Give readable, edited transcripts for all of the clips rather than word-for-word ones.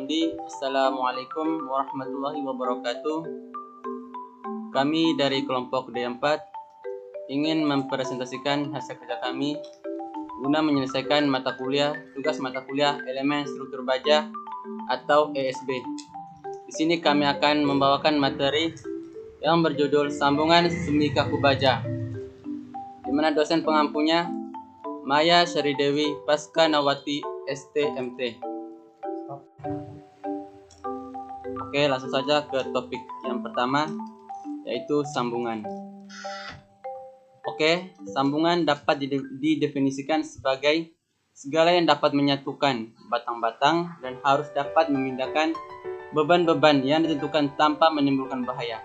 pengemudi. Assalamualaikum warahmatullahi wabarakatuh. Kami dari kelompok D4 ingin mempresentasikan hasil kerja kami guna menyelesaikan tugas mata kuliah elemen struktur baja atau ESB. Di sini kami akan membawakan materi yang berjudul Sambungan Semi Kaku Baja, di mana dosen pengampunya Maya Syaridewi Paskanawati STMT. Oke, langsung saja ke topik yang pertama, yaitu sambungan. Oke, sambungan dapat didefinisikan sebagai segala yang dapat menyatukan batang-batang dan harus dapat memindahkan beban-beban yang ditentukan tanpa menimbulkan bahaya.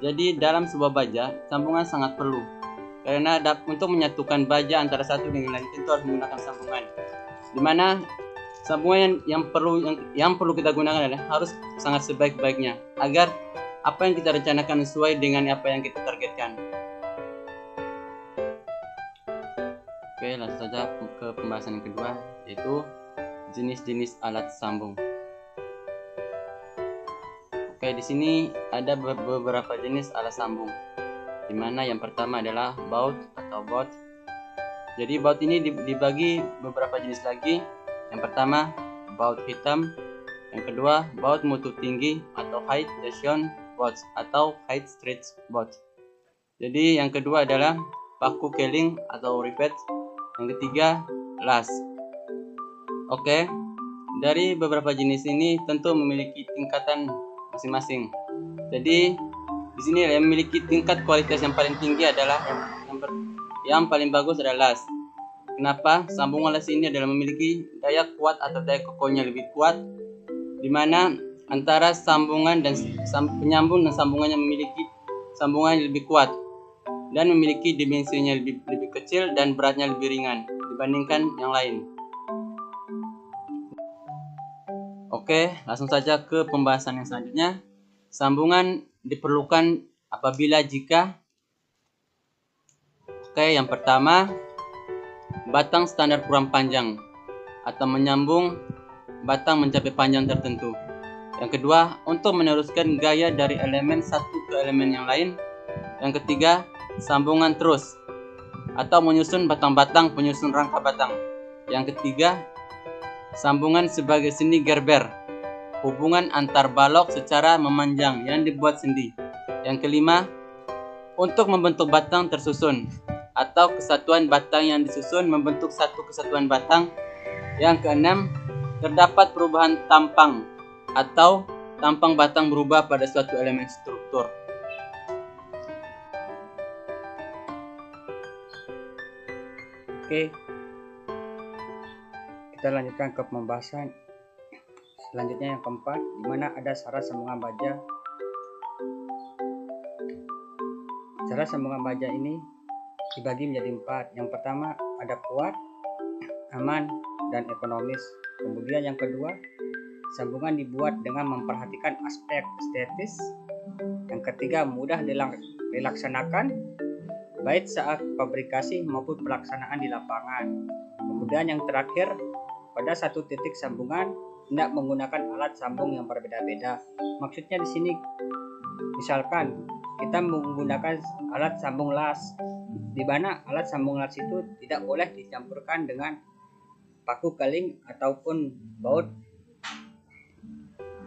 Jadi dalam sebuah baja, sambungan sangat perlu, karena untuk menyatukan baja antara satu dengan lain tentu harus menggunakan sambungan. Di mana sambungan yang perlu kita gunakan adalah harus sangat sebaik-baiknya agar apa yang kita rencanakan sesuai dengan apa yang kita targetkan. Oke, langsung saja ke pembahasan yang kedua, yaitu jenis-jenis alat sambung. Oke, di sini ada beberapa jenis alat sambung, di mana yang pertama adalah baut atau bot. Jadi baut ini dibagi beberapa jenis lagi. Yang pertama, baut hitam. Yang kedua, baut mutu tinggi atau high tension bolts atau high stretch bolt. Jadi yang kedua adalah paku keling atau rivet. Yang ketiga, las. Oke, dari beberapa jenis ini tentu memiliki tingkatan masing-masing. Jadi di sini yang memiliki tingkat kualitas yang paling tinggi adalah yang paling bagus adalah las. Kenapa? Sambungan las ini adalah memiliki daya kuat atau daya kokohnya lebih kuat, di mana antara sambungan dan penyambung dan sambungannya memiliki sambungan yang lebih kuat dan memiliki dimensinya lebih kecil dan beratnya lebih ringan dibandingkan yang lain. Oke, langsung saja ke pembahasan yang selanjutnya. Sambungan diperlukan apabila jika yang pertama, batang standar kurang panjang atau menyambung batang mencapai panjang tertentu. Yang kedua, untuk meneruskan gaya dari elemen satu ke elemen yang lain. Yang ketiga, sambungan terus atau menyusun batang-batang penyusun rangka batang. Yang ketiga, sambungan sebagai sendi gerber, hubungan antar balok secara memanjang yang dibuat sendi. Yang kelima, untuk membentuk batang tersusun atau kesatuan batang yang disusun membentuk satu kesatuan batang. Yang keenam, terdapat perubahan tampang atau tampang batang berubah pada suatu elemen struktur. Oke, kita lanjutkan ke pembahasan selanjutnya yang keempat, di mana ada syarat sambungan baja. Syarat sambungan baja ini dibagi menjadi 4. Yang pertama ada kuat, aman, dan ekonomis. Kemudian yang kedua, sambungan dibuat dengan memperhatikan aspek estetis. Yang ketiga, mudah dilaksanakan baik saat fabrikasi maupun pelaksanaan di lapangan. Kemudian yang terakhir, pada satu titik sambungan tidak menggunakan alat sambung yang berbeda-beda. Maksudnya di sini misalkan kita menggunakan alat sambung las, di mana alat sambung las itu tidak boleh dicampurkan dengan paku keling ataupun baut.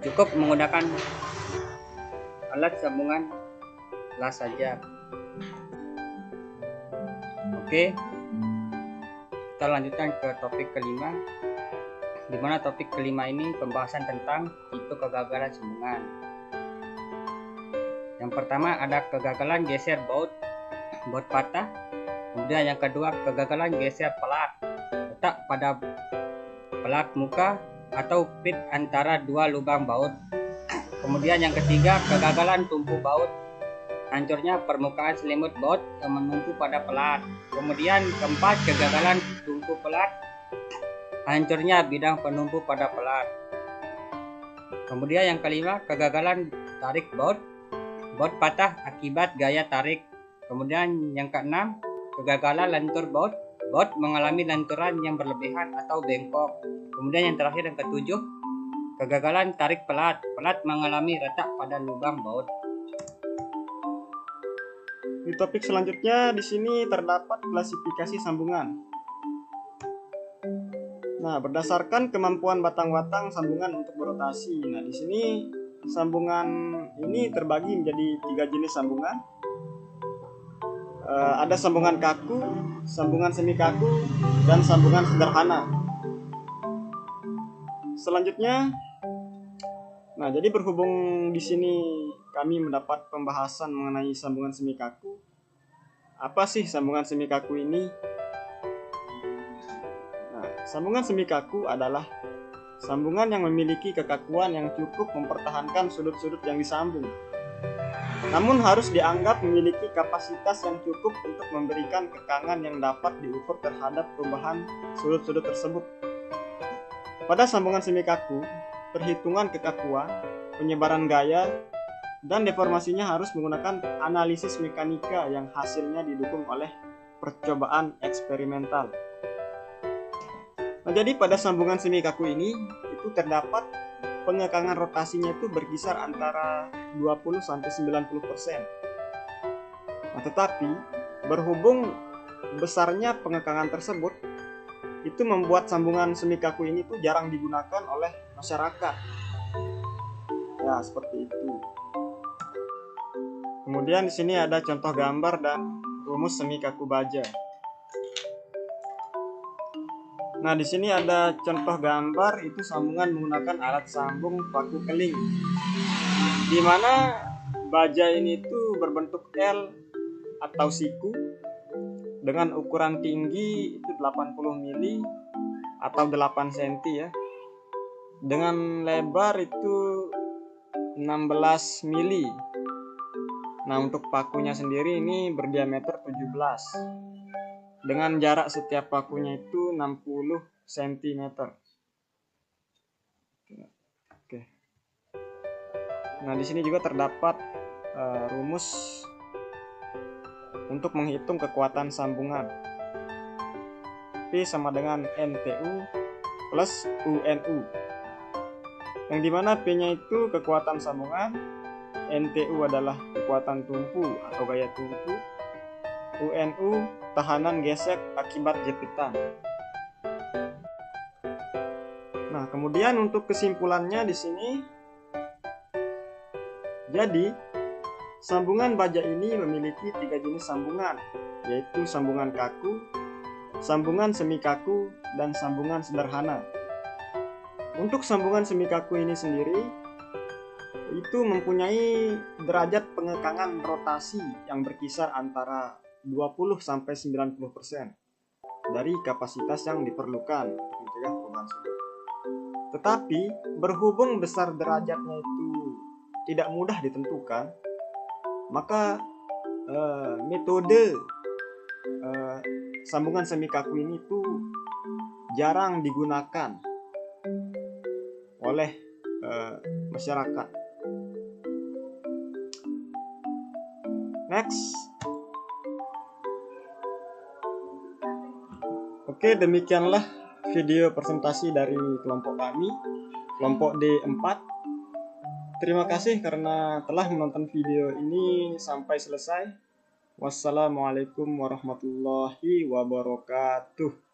Cukup menggunakan alat sambungan las saja. Oke, kita lanjutkan ke topik kelima, di mana topik kelima ini pembahasan tentang tipe kegagalan sambungan. Yang pertama ada kegagalan geser baut patah. Kemudian yang kedua, kegagalan geser pelat letak pada pelat muka atau pit antara dua lubang baut. Kemudian yang ketiga, kegagalan tumpu baut, hancurnya permukaan selimut baut yang menumpu pada pelat. Kemudian keempat, kegagalan tumpu pelat, hancurnya bidang penumpu pada pelat. Kemudian yang kelima, kegagalan tarik baut patah akibat gaya tarik. Kemudian yang keenam, kegagalan lentur baut mengalami lenturan yang berlebihan atau bengkok. Kemudian yang terakhir yang ketujuh, Kegagalan tarik pelat. Pelat mengalami retak pada lubang baut. Di topik selanjutnya di sini terdapat klasifikasi sambungan. Nah, berdasarkan kemampuan batang-batang sambungan untuk berotasi. Nah, di sini sambungan ini terbagi menjadi 3 jenis sambungan. Ada sambungan kaku, sambungan semi kaku, dan sambungan sederhana. Selanjutnya, nah jadi berhubung di sini kami mendapat pembahasan mengenai sambungan semi kaku. Apa sih sambungan semi kaku ini? Nah, sambungan semi kaku adalah sambungan yang memiliki kekakuan yang cukup mempertahankan sudut-sudut yang disambung, namun harus dianggap memiliki kapasitas yang cukup untuk memberikan kekangan yang dapat diukur terhadap perubahan sudut-sudut tersebut. Pada sambungan semi kaku, perhitungan kekakuan, penyebaran gaya, dan deformasinya harus menggunakan analisis mekanika yang hasilnya didukung oleh percobaan eksperimental. Nah, jadi pada sambungan semi kaku ini itu terdapat pengekangan rotasinya itu berkisar antara 20-90%. Nah, tetapi berhubung besarnya pengekangan tersebut, itu membuat sambungan semi kaku ini tuh jarang digunakan oleh masyarakat. Ya, seperti itu. Kemudian di sini ada contoh gambar dan rumus semi kaku baja. Nah, di sini ada contoh gambar itu sambungan menggunakan alat sambung paku keling. Di mana baja ini tuh berbentuk L atau siku dengan ukuran tinggi itu 80 mili atau 8 cm ya. Dengan lebar itu 16 mili. Nah, untuk pakunya sendiri ini berdiameter 17. Dengan jarak setiap pakunya itu 60 cm. Oke. Nah, di sini juga terdapat rumus untuk menghitung kekuatan sambungan. P sama dengan NTU plus UNU. Yang dimana P-nya itu kekuatan sambungan, NTU adalah kekuatan tumpu atau gaya tumpu, UNU tahanan gesek akibat jepitan. Nah, kemudian untuk kesimpulannya di sini, jadi sambungan baja ini memiliki 3 jenis sambungan, yaitu sambungan kaku, sambungan semi kaku, dan sambungan sederhana. Untuk sambungan semi kaku ini sendiri itu mempunyai derajat pengekangan rotasi yang berkisar antara 20-90% dari kapasitas yang diperlukan untuk mencegah perubahan sudut. Tetapi berhubung besar derajatnya itu tidak mudah ditentukan, maka metode sambungan semi kaku ini tuh jarang digunakan oleh masyarakat. Next. Oke, demikianlah video presentasi dari kelompok kami, kelompok D4. Terima kasih karena telah menonton video ini sampai selesai. Wassalamualaikum warahmatullahi wabarakatuh.